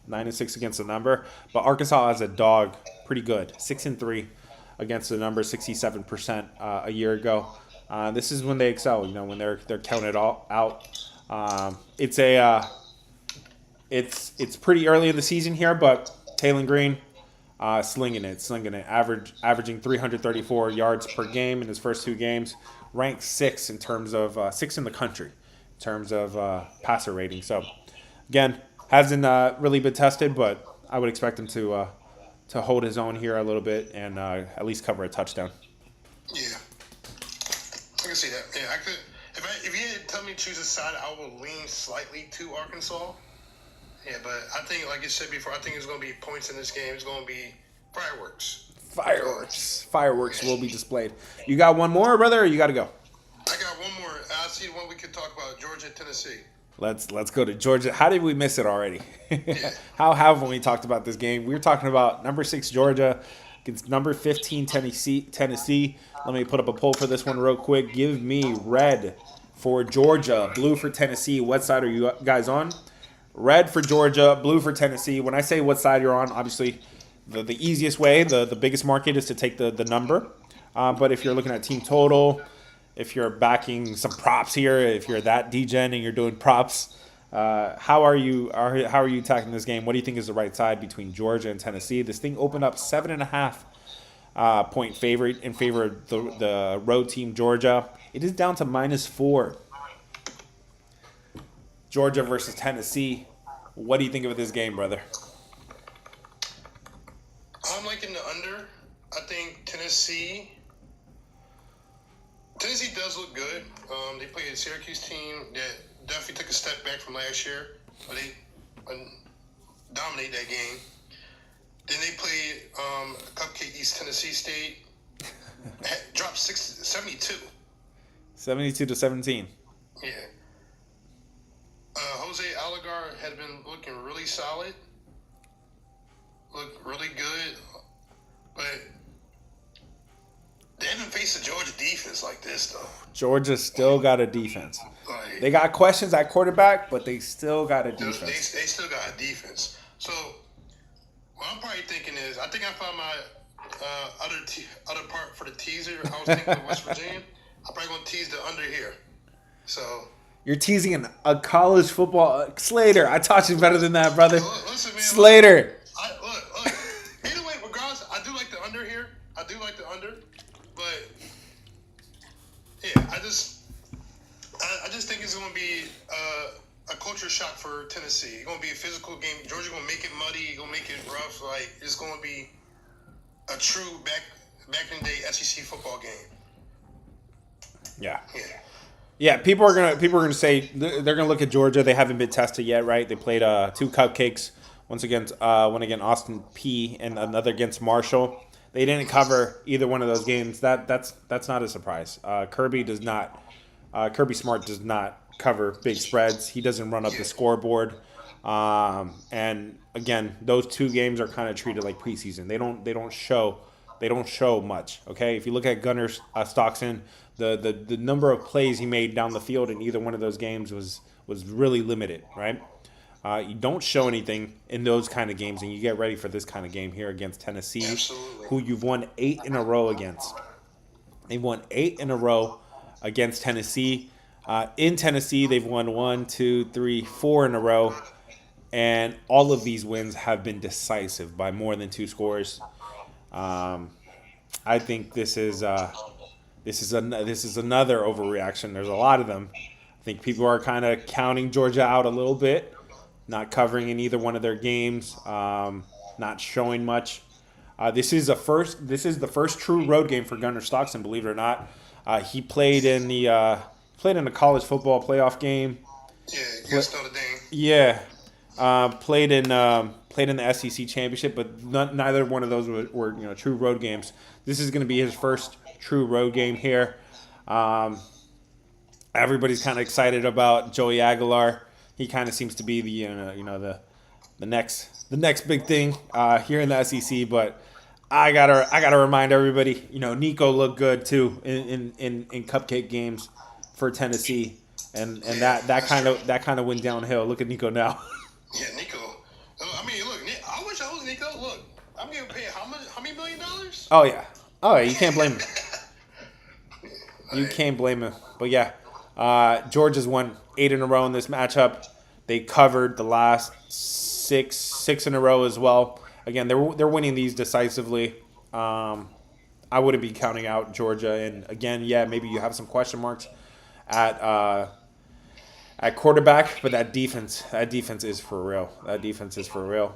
9-6 against the number. But Arkansas as a dog, pretty good. 6-3 against the number, 67% a year ago. This is when they excel. When they're counted all out. It's pretty early in the season here, but Taylon Green slinging it, averaging 334 yards per game in his first 2 games, ranked 6 in terms of 6 in the country in terms of passer rating. So again, hasn't really been tested, but I would expect him to hold his own here a little bit and at least cover a touchdown. Yeah, I can see that. Yeah, I could. If you had to tell me to choose a side, I would lean slightly to Arkansas. Yeah, but I think, like you said before, I think it's going to be points in this game. It's going to be fireworks. Fireworks will be displayed. You got one more, brother, or you got to go? I got one more. I see one we could talk about, Georgia, Tennessee. Let's go to Georgia. How did we miss it already? Yeah. How haven't we talked about this game? We were talking about number 6 Georgia against number 15 Tennessee. Let me put up a poll for this one real quick. Give me red for Georgia, blue for Tennessee. What side are you guys on? Red for Georgia, blue for Tennessee. When I say what side you're on, obviously the easiest way, the biggest market is to take the number. But if you're looking at team total, if you're backing some props here, if you're that degen and you're doing props, how are you attacking this game? What do you think is the right side between Georgia and Tennessee? This thing opened up 7.5 point favorite in favor of the road team Georgia. It is down to -4. Georgia versus Tennessee. What do you think of this game, brother? I'm liking the under. I think Tennessee does look good. They played a Syracuse team that definitely took a step back from last year, but they dominated that game. Then they played Cupcake East Tennessee State, dropped 72. 72-17. Yeah. Jose Algar had been looking really solid, looked really good, but they haven't faced a Georgia defense like this, though. Georgia still got a defense. Like, They got questions at quarterback, but they still got a they defense. still got a defense. So what I'm probably thinking is, I think I found my other part for the teaser. I was thinking of West Virginia. I'm probably going to tease the under here. So You're teasing a college football. Slater, I taught you better than that, brother. listen, man. Slater. Look. Either way, regardless, I do like the under here. I do like the under. But, yeah, I just think it's going to be a culture shock for Tennessee. It's going to be a physical game. Georgia's going to make it muddy. Going to make it rough. Like, it's going to be a true back in the day SEC football game. Yeah. Yeah. Yeah, people are gonna say they're gonna look at Georgia. They haven't been tested yet, right? They played 2 cupcakes, one against Austin Peay and another against Marshall. They didn't cover either one of those games. That's not a surprise. Kirby Smart does not cover big spreads. He doesn't run up the scoreboard. And again, those 2 games are kind of treated like preseason. They don't show much. Okay, if you look at Gunnar Stockton, the number of plays he made down the field in either one of those games was really limited, right? You don't show anything in those kind of games, and you get ready for this kind of game here against Tennessee, Absolutely. who you've won 8 in a row against. They've won 8 in a row against Tennessee. In Tennessee, they've won 1, 2, 3, 4 in a row, and all of these wins have been decisive by more than 2 scores. I think this is another overreaction. There's a lot of them. I think people are kind of counting Georgia out a little bit, not covering in either one of their games, not showing much. This is the first true road game for Gunnar Stockton, believe it or not. He played in the college football playoff game. Yeah, against Notre Dame. Yeah, played in the SEC championship, but neither one of those were true road games. This is going to be his first true road game here. Everybody's kind of excited about Joey Aguilar. He kind of seems to be the next big thing here in the SEC. But I gotta remind everybody, Nico looked good too in cupcake games for Tennessee, and that kind of went downhill. Look at Nico now. Yeah, Nico. I mean, I'm getting paid how much? How many $1 million? Oh yeah. Oh yeah. You can't blame him. You can't blame him. But yeah, Georgia's won 8 in a row in this matchup. They covered the last six in a row as well. Again, they're winning these decisively. I wouldn't be counting out Georgia. And again, yeah, maybe you have some question marks at quarterback, but that defense is for real. That defense is for real.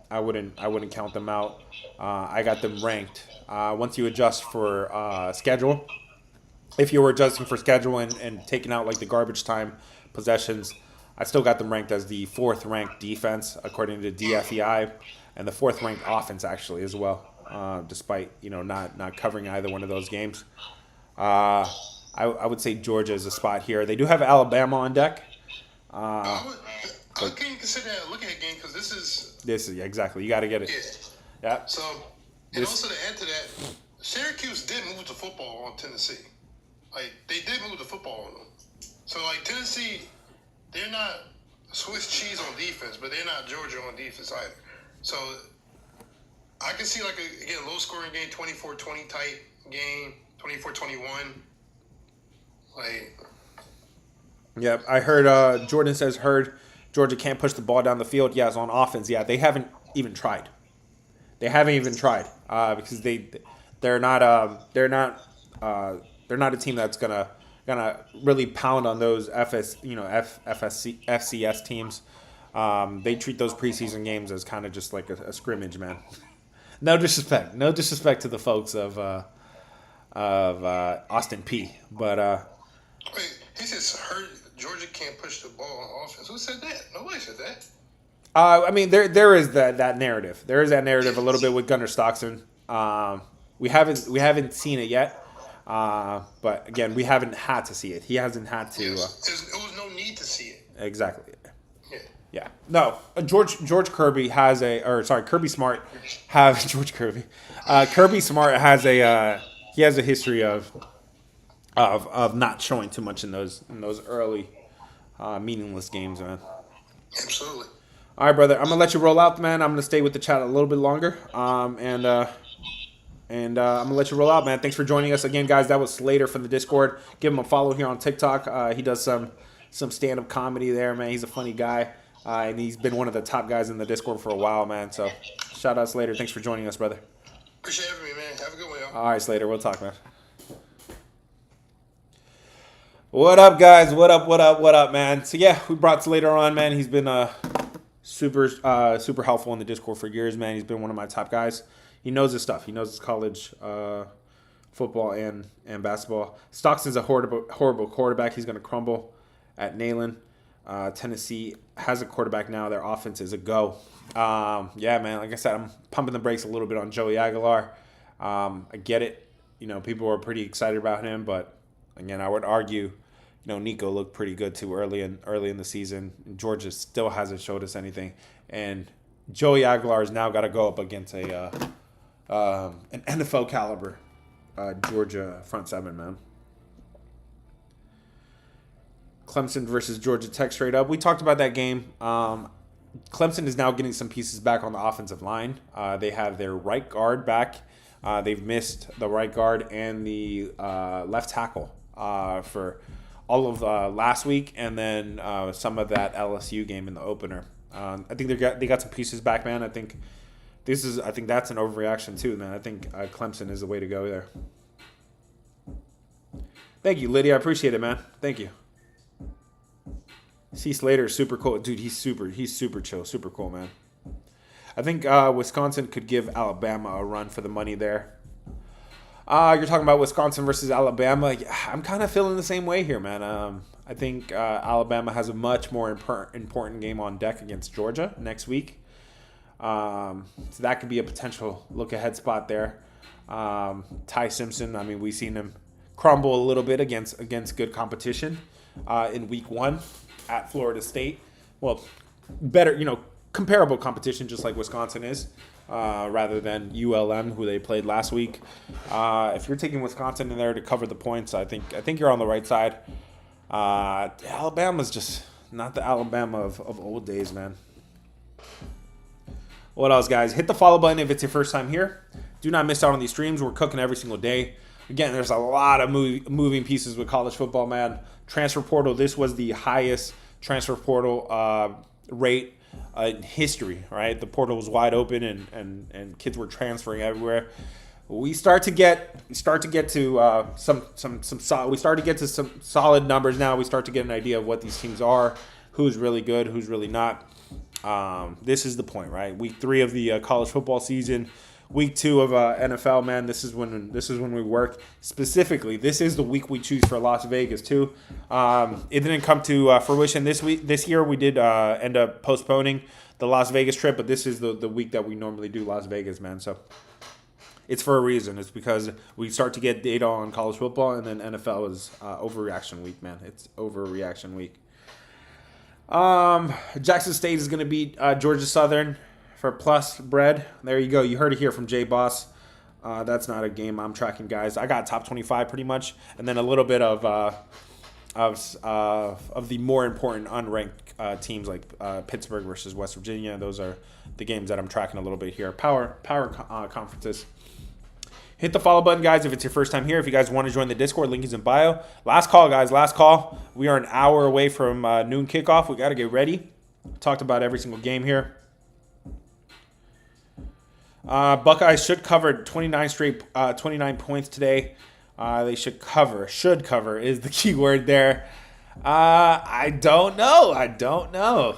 I wouldn't count them out. I got them ranked. Once you adjust for schedule, if you were adjusting for schedule and taking out like the garbage time possessions, I still got them ranked as the 4th ranked defense according to DFEI, and the 4th ranked offense actually as well. Despite not covering either one of those games, I would say Georgia is a spot here. They do have Alabama on deck. I can't consider that a look at game because this is exactly, you got to get it. Yeah. So, and also to add to that, Syracuse did move the football on Tennessee. Like they did move the football on them. So like Tennessee, they're not Swiss cheese on defense, but they're not Georgia on defense either. So I can see like a low scoring game, 24-20 type game, 24-21. Like. Yep, I heard Jordan says Georgia can't push the ball down the field. Yeah, it's on offense. Yeah, they haven't even tried. Because they're not a team that's gonna really pound on those FCS teams. They treat those preseason games as kind of just like a scrimmage, man. No disrespect to the folks of Austin P. But wait, he says Georgia can't push the ball on offense. Who said that? Nobody said that. I mean, there is that narrative. There is that narrative a little bit with Gunnar Stockton. We haven't seen it yet. But again, we haven't had to see it. He hasn't had to. Yes. There was no need to see it. Exactly. Yeah. Yeah. No. George Kirby has Kirby Smart have George Kirby. Kirby Smart has a history of not showing too much in those early meaningless games, man. Absolutely. All right, brother. I'm gonna let you roll out, man. I'm gonna stay with the chat a little bit longer. And I'm gonna let you roll out, man. Thanks for joining us again, guys. That was Slater from the Discord. Give him a follow here on TikTok. He does some stand-up comedy there, man. He's a funny guy, and he's been one of the top guys in the Discord for a while, man. So shout out Slater. Thanks for joining us, brother. Appreciate having me, man. Have a good one, y'all. All right, Slater. We'll talk, man. What up, guys? What up, man? So yeah, we brought Slater on, man. He's been super helpful in the Discord for years, man. He's been one of my top guys. He knows his stuff. He knows his college football and basketball. Stockton's a horrible quarterback. He's going to crumble at Neyland. Tennessee has a quarterback now. Their offense is a go. Yeah, man. Like I said, I'm pumping the brakes a little bit on Joey Aguilar. I get it. People are pretty excited about him, but again, I would argue, Nico looked pretty good too early in the season. Georgia still hasn't showed us anything, and Joey Aguilar has now got to go up against an NFL caliber Georgia front seven, man. Clemson versus Georgia Tech straight up. We talked about that game. Clemson is now getting some pieces back on the offensive line. They have their right guard back. They've missed the right guard and the left tackle for all of last week, and then some of that LSU game in the opener. I think they got some pieces back, man. I think that's an overreaction too, man. I think Clemson is the way to go there. Thank you, Lydia. I appreciate it, man. Thank you. C. Slater, super cool, dude. He's super chill, super cool, man. I think Wisconsin could give Alabama a run for the money there. You're talking about Wisconsin versus Alabama. Yeah, I'm kind of feeling the same way here, man. I think Alabama has a much more important game on deck against Georgia next week. So that could be a potential look-ahead spot there. Ty Simpson, I mean, we've seen him crumble a little bit against good competition in week 1 at Florida State. Well, better, comparable competition, just like Wisconsin is. Rather than ULM, who they played last week. If you're taking Wisconsin in there to cover the points, I think you're on the right side. Alabama's just not the Alabama of old days, man. What else, guys? Hit the follow button if it's your first time here. Do not miss out on these streams. We're cooking every single day. Again, there's a lot of moving pieces with college football, man. Transfer portal. This was the highest transfer portal rate in history, right? The portal was wide open, and kids were transferring everywhere. We start to get to some solid numbers now. We start to get an idea of what these teams are, who's really good, who's really not. This is the point, right? Week 3 of the college football season. Week 2 of NFL, man. This is when we work. Specifically, this is the week we choose for Las Vegas too. It didn't come to fruition this year. We did end up postponing the Las Vegas trip, but this is the week that we normally do Las Vegas, man. So it's for a reason. It's because we start to get data on college football, and then NFL is overreaction week, man. It's overreaction week. Jackson State is going to beat Georgia Southern for plus bread. There you go. You heard it here from Jay Boss. That's not a game I'm tracking, guys. I got top 25 pretty much, and then a little bit of the more important unranked teams like Pittsburgh versus West Virginia. Those are the games that I'm tracking a little bit here. Power conferences. Hit the follow button, guys, if it's your first time here. If you guys want to join the Discord, link is in bio. Last call, guys. Last call. We are an hour away from noon kickoff. We got to get ready. Talked about every single game here. Buckeyes should cover 29 points today. They should cover. Should cover is the key word there. I don't know.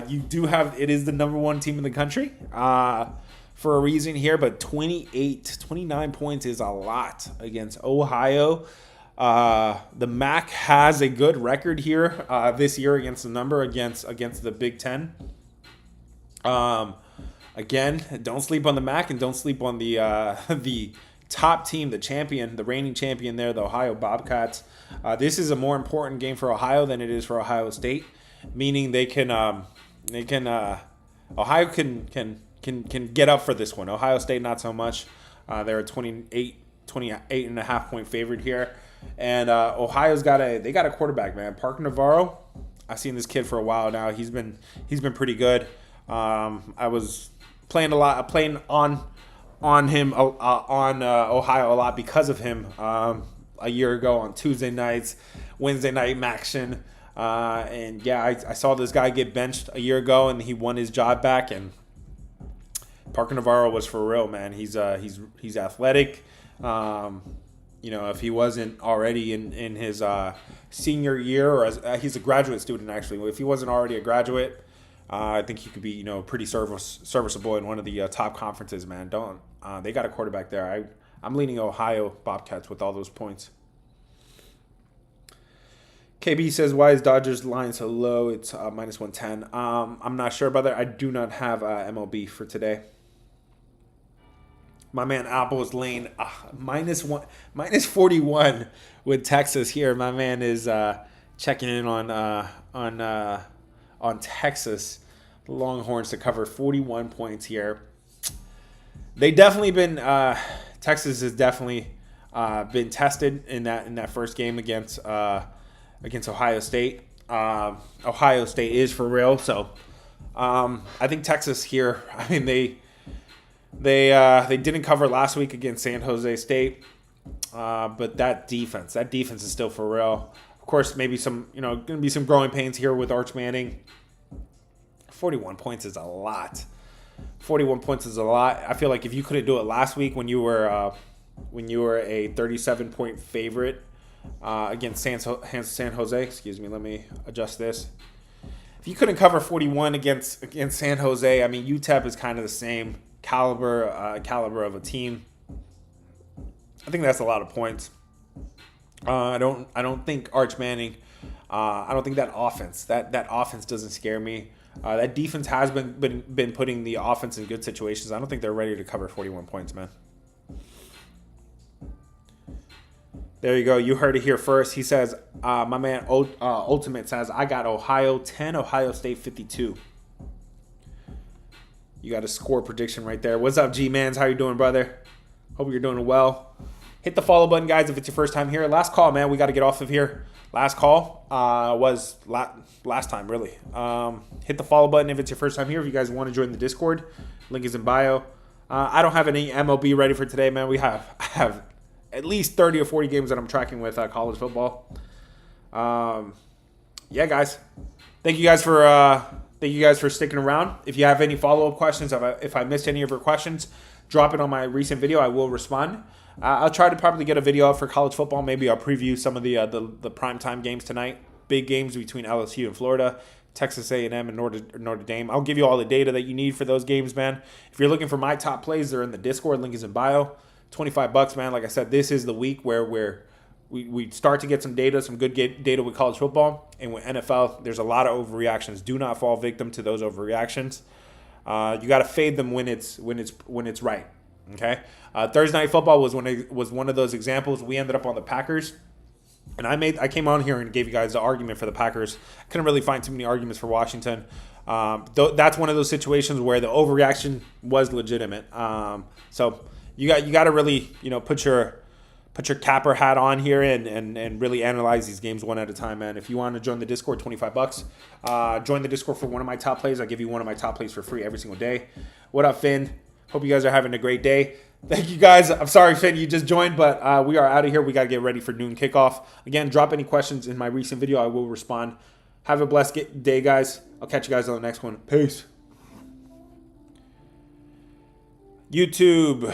You do have, it is the number 1 team in the country for a reason here, but 29 points is a lot against Ohio. The MAC has a good record here this year against the number against the Big Ten. Again, don't sleep on the MAC, and don't sleep on the top team, the champion, the reigning champion there, the Ohio Bobcats. This is a more important game for Ohio than it is for Ohio State, meaning Ohio can get up for this one. Ohio State not so much. They're a 28.5 point favorite here, and Ohio's got a quarterback, man. Parker Navarro. I've seen this kid for a while now. He's been pretty good. I was playing on him on Ohio a lot because of him a year ago on Tuesday nights, Wednesday night action, and yeah, I saw this guy get benched a year ago, and he won his job back. And Parker Navarro was for real, man. He's athletic. If he wasn't already in his senior year, or he's a graduate student actually. If he wasn't already a graduate, I think he could be, pretty serviceable in one of the top conferences, man. They got a quarterback there. I'm leaning Ohio Bobcats with all those points. KB says, why is Dodgers line so low? It's minus 110. I'm not sure about that. I do not have MLB for today. My man Apple is laying minus 41 with Texas here. My man is checking in on Texas, the Longhorns to cover 41 points here. They definitely been Texas has definitely been tested in that first game against Ohio State. Ohio State is for real, so I think Texas here. I mean they didn't cover last week against San Jose State, but that defense is still for real. Of course, maybe some going to be some growing pains here with Arch Manning. 41 points is a lot. 41 points is a lot. I feel like if you couldn't do it last week when you were a 37-point favorite against San Jose. Excuse me. Let me adjust this. If you couldn't cover 41 against San Jose, I mean UTEP is kind of the same caliber of a team. I think that's a lot of points. I don't think Arch Manning. I don't think that offense doesn't scare me. That defense has been putting the offense in good situations. I don't think they're ready to cover 41 points, man. There you go. You heard it here first. He says, my man Ultimate says, I got Ohio 10, Ohio State 52. You got a score prediction right there. What's up, G-Mans? How you doing, brother? Hope you're doing well. Hit the follow button, guys, if it's your first time here. Last call, man. We got to get off of here. last call was last time, really. Hit the follow button if it's your first time here. If you guys want to join the Discord, link is in bio. I don't have any MLB ready for today, man. I have at least 30 or 40 games that I'm tracking with college football. Yeah, guys. Thank you guys for sticking around. If you have any follow-up questions, if I missed any of your questions, drop it on my recent video. I will respond. I'll try to probably get a video up for college football. Maybe I'll preview some of the primetime games tonight. Big games between LSU and Florida, Texas A&M and Notre Dame. I'll give you all the data that you need for those games, man. If you're looking for my top plays, they're in the Discord. Link is in bio. $25, man. Like I said, this is the week where we start to get some data, some good data with college football. And with NFL, there's a lot of overreactions. Do not fall victim to those overreactions. You got to fade them when it's right. Okay. Thursday Night Football was one of those examples. We ended up on the Packers, and I came on here and gave you guys the argument for the Packers. Couldn't really find too many arguments for Washington. That's one of those situations where the overreaction was legitimate. So you got to really put your capper hat on here and really analyze these games one at a time, man. If you want to join the Discord, $25. Join the Discord for one of my top plays. I give you one of my top plays for free every single day. What up, Finn? Hope you guys are having a great day. Thank you, guys. I'm sorry, Finn, you just joined, but we are out of here. We got to get ready for noon kickoff. Again, drop any questions in my recent video. I will respond. Have a blessed day, guys. I'll catch you guys on the next one. Peace. YouTube.